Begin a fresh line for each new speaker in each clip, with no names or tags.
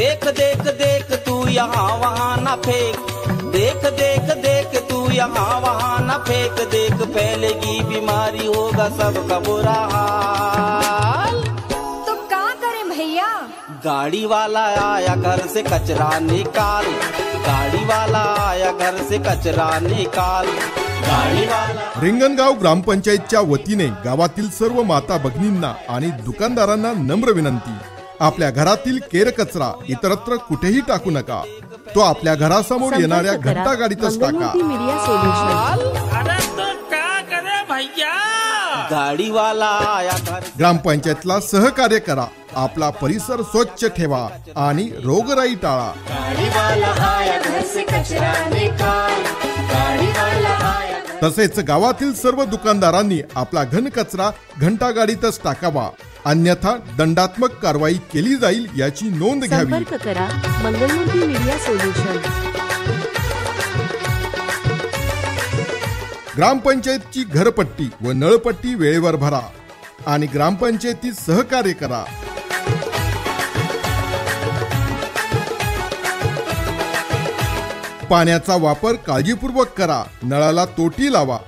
देख देख देख तू यहाँ वहाँ न फेंक, देख देख देख तू यहाँ वहाँ न फेंक, देख फैलेगी बीमारी होगा सबका बुरा हाल।
तो क्या करें भैया?
गाड़ी वाला आया घर से कचरा निकाल, गाड़ी वाला आया घर से कचरा निकाल, गाड़ी वाला।
रिंगणगाव ग्रामपंचायतच्या वतीने गावातील सर्व माता भगिनींना आणि दुकानदारांना नम्र विनंती, आपल्या घरातील केर कचरा इतरत्र कुठेही टाकू नका, तो आपल्या घरासमोर येणाऱ्या घंटा गाडीतच टाका।
अरे तो क्या करे भैया? गाडी वाला आया घर।
ग्रामपंचायतला सहकार्य करा, आपला परिसर स्वच्छ ठेवा आणि रोगराई टाळा।
गाड़ी वाला आया घर से कचरा निकाल, गाड़ी वाला आया।
तसेच गावातील सर्व दुकानदारांनी आपला घन कचरा घंटा गाडीतच टाकावा, अन्यथा दंडात्मक कारवाई केली जाईल याची नोंद घ्यावी।
संपर्क करा मंगलमूर्ती मीडिया सोल्युशन।
ग्रामपंचायतची घरपट्टी व नळपट्टी वेळेवर भरा आणि ग्रामपंचायतीत सहकार्य करा। पाण्याचा वापर काळजीपूर्वक करा, नळाला तोटी लावा,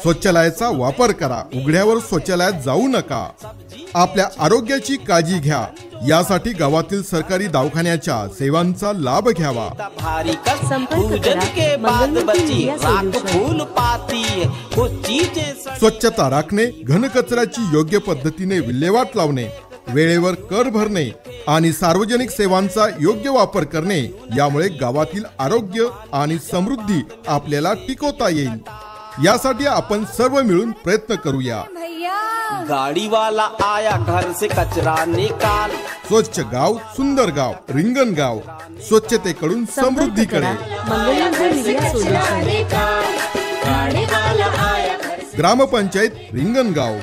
शौचालयाचा वापर करा, उघड्यावर शौचालयात जाऊ नका। आपल्या आरोग्याची काळजी घ्या, यासाठी गावातील सरकारी दवाखान्याच्या सेवांचा लाभ घ्यावा। स्वच्छता राखणे, घनकचऱ्याची योग्य पद्धतीने विल्हेवाट लावणे, वेळेवर कर भरणे आणि सार्वजनिक सेवांचा योग्य वापर करणे, यामुळे गावातील आरोग्य आणि समृद्धी आपल्याला टिकवता येईल। यासाठी आपण सर्व मिळून प्रयत्न करूया।
गाड़ी वाला आया घर से कचरा निकाल।
स्वच्छ गाव सुंदर गाव, रिंगणगाव स्वच्छतेकडून समृद्धीकडे।
Mangalmurti media solution.
ग्रामपंचायत रिंगणगाव।